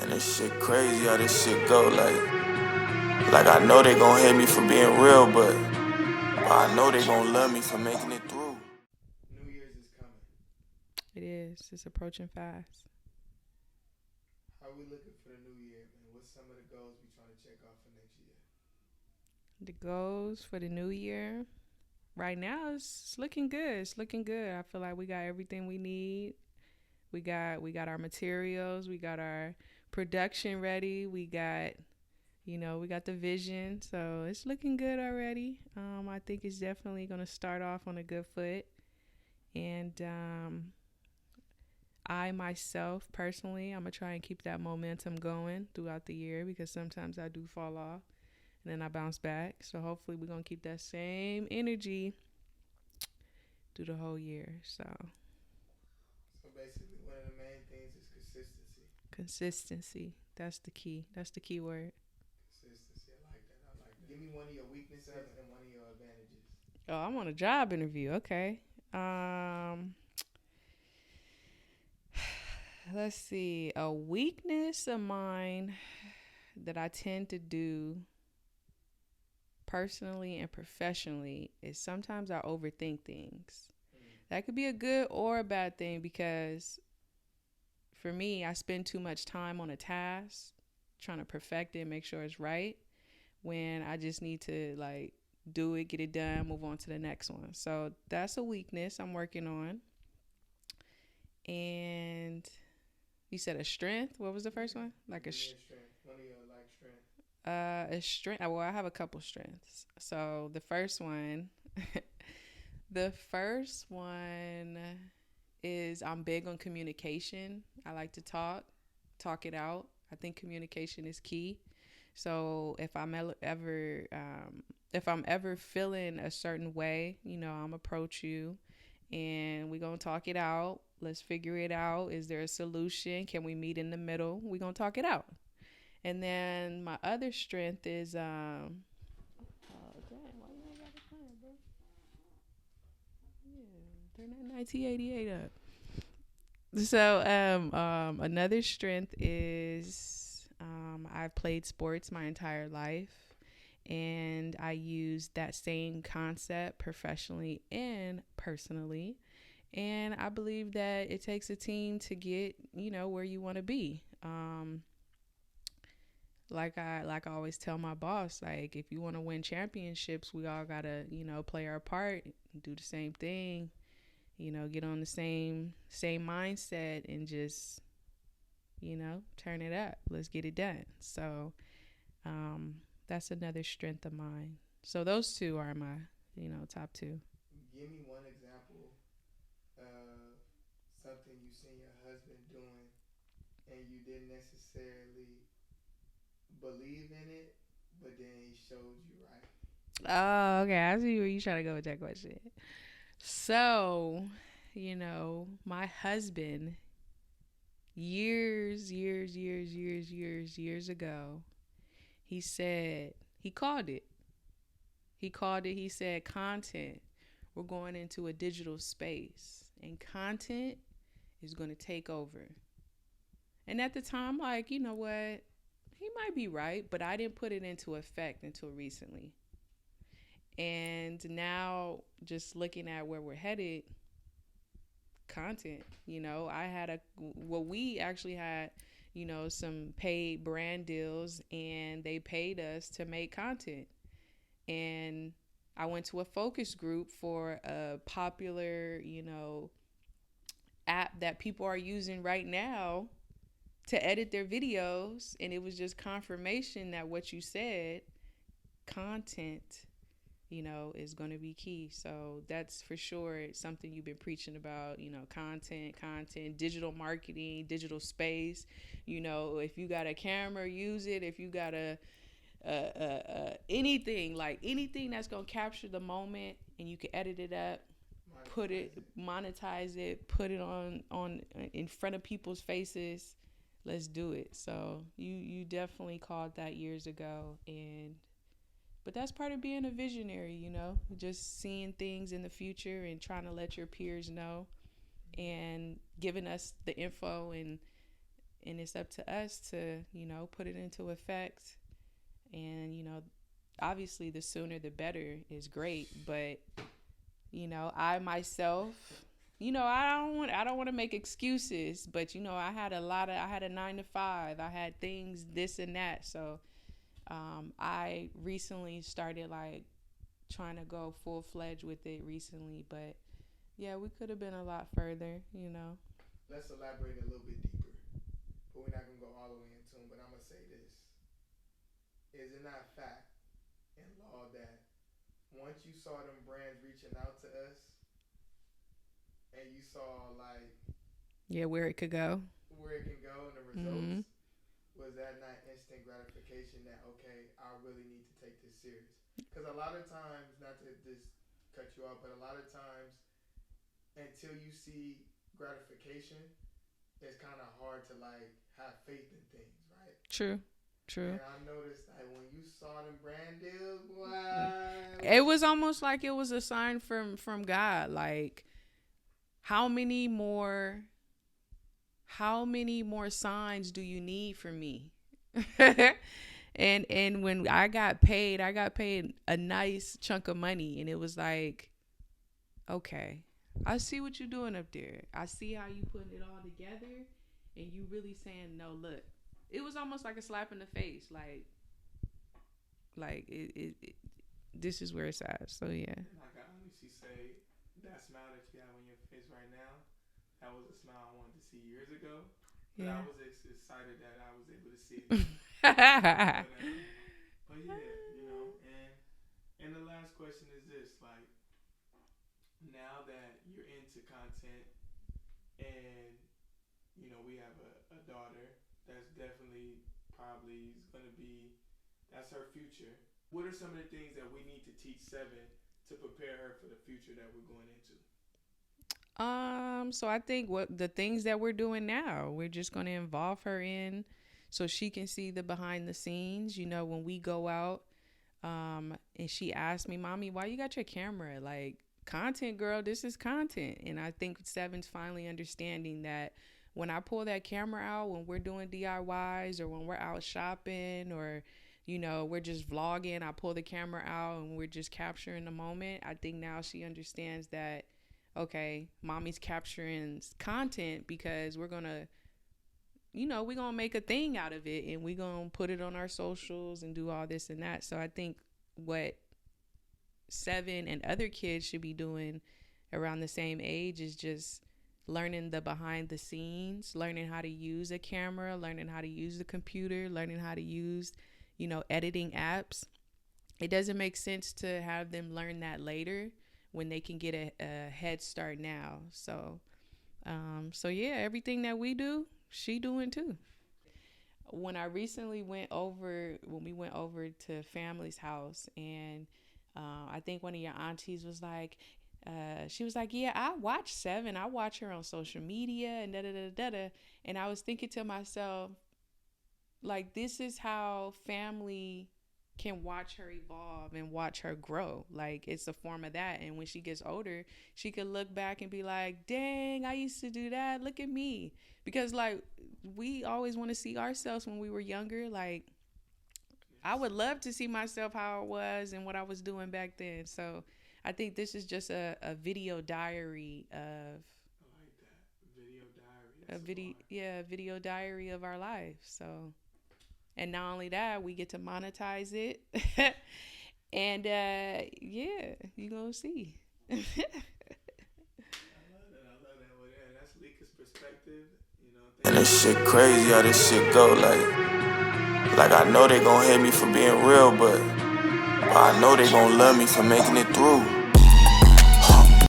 And this shit crazy how this shit go. Like I know they gon' hate me for being real, but I know they gon' love me for making it through. New Year's is coming. It is. It's approaching fast. How we looking for the new year, man? What's some of the goals we trying to check off for next year? The goals for the new year. Right now, it's looking good. It's looking good. I feel like we got everything we need. We got our materials. We got our production ready. We got the vision. So it's looking good already. I think it's definitely going to start off on a good foot. And I myself, personally, I'm going to try and keep that momentum going throughout the year because sometimes I do fall off and then I bounce back. So hopefully we're going to keep that same energy through the whole year. So basically, one of the main things is consistency. Consistency. That's the key. That's the key word. Consistency. I like that. Give me one of your weaknesses and one of your advantages. Oh, I'm on a job interview. Okay. Let's see. A weakness of mine that I tend to do personally and professionally is sometimes I overthink things. That could be a good or a bad thing because for me, I spend too much time on a task trying to perfect it and make sure it's right when I just need to do it, get it done, move on to the next one. So that's a weakness I'm working on. And you said a strength. What was the first one? Strength. One of your strength. A strength. Well, I have a couple strengths. So the first one, is I'm big on communication. I like to talk it out. I think communication is key. So if I'm ever feeling a certain way, I'm approach you and we're going to talk it out. Let's figure it out. Is there a solution? Can we meet in the middle? We're going to talk it out. And then my other strength is, why you ain't got it playing, bro? Yeah, turn that 1988 up. So, another strength is, I've played sports my entire life, and I use that same concept professionally and personally. And I believe that it takes a team to get, where you want to be. Like I always tell my boss, if you want to win championships, we all gotta, play our part, do the same thing, get on the same mindset and just, turn it up. Let's get it done. So, that's another strength of mine. So those two are my, top two. Give me one example of something you seen your husband doing and you didn't necessarily believe in it, but then he showed you right. Oh, okay. I see where you trying to go with that question. So, my husband, years ago, he said, he called it. He said, content. We're going into a digital space and content is going to take over. And at the time, you know what? He might be right, but I didn't put it into effect until recently. And now, just looking at where we're headed, content, we actually had, some paid brand deals and they paid us to make content. And I went to a focus group for a popular, app that people are using right now to edit their videos. And it was just confirmation that what you said, content, is going to be key. So that's for sure something you've been preaching about, content, digital marketing, digital space. If you got a camera, use it. If you got anything that's going to capture the moment and you can edit it up, monetize it, put it on in front of people's faces. Let's do it. So you definitely called that years ago. But that's part of being a visionary, just seeing things in the future and trying to let your peers know and giving us the info and and it's up to us to, put it into effect. And, obviously the sooner the better is great, but I myself, I don't want to make excuses, but I had I had a 9 to 5, I had things, this and that. So I recently started like trying to go full fledged with it recently, but yeah, we could have been a lot further. Let's elaborate a little bit deeper, but we're not gonna go all the way into them. But I'm gonna say this: is it not fact in law that once you saw them brands reaching out to us, and you saw like Yeah, where it could go. where it can go and the results, Mm-hmm. was that not instant gratification that okay, I really need to take this serious? Because a lot of times, not to just cut you off, but a lot of times, until you see gratification, it's kind of hard to like have faith in things, right? True. True. And I noticed that when you saw them brand deals, wow, It was almost like it was a sign from God. Like, how many more signs do you need from me? And when I got paid a nice chunk of money, and it was like, okay, I see what you're doing up there. I see how you putting it all together, and you really saying, no, look. It was almost like a slap in the face, like it this is where it's at. So yeah. And I can honestly say that smile that you have on your face right now, that was a smile I wanted to see years ago. But yeah. I was excited that I was able to see it. But yeah, and the last question is this: like, now that you're into content, and we have a daughter that's definitely probably is gonna be, that's her future. What are some of the things that we need to teach Seven to prepare her for the future that we're going into? So I think what the things that we're doing now, we're just going to involve her in, so she can see the behind the scenes. When we go out, and she asked me, "Mommy, why you got your camera? Like, content, girl, this is content." And I think Seven's finally understanding that when I pull that camera out, when we're doing DIYs or when we're out shopping, or we're just vlogging, I pull the camera out and we're just capturing the moment. I think now she understands that, okay, mommy's capturing content because we're gonna make a thing out of it, and we're gonna put it on our socials and do all this and that. So I think what Seven and other kids should be doing around the same age is just learning the behind the scenes, learning how to use a camera, learning how to use the computer, learning how to use editing apps. It doesn't make sense to have them learn that later when they can get a head start now. So yeah, everything that we do, she doing too. When we went over to family's house, and I think one of your aunties was like, she was like, yeah, I watch Seven. I watch her on social media and da da da da. And I was thinking to myself, like, this is how family can watch her evolve and watch her grow. Like, it's a form of that. And when she gets older, she could look back and be like, dang, I used to do that. Look at me. Because, like, we always want to see ourselves when we were younger. Like, I would love to see myself how I was and what I was doing back then. So I think this is just a video diary of... I like that. Video diary. A video diary of our life. So... And not only that, we get to monetize it. And yeah, you're going to see. I love that. Well, yeah, that's Lika's perspective. And this shit crazy how this shit go. Like I know they gon' hate me for being real, but I know they gon' love me for making it through.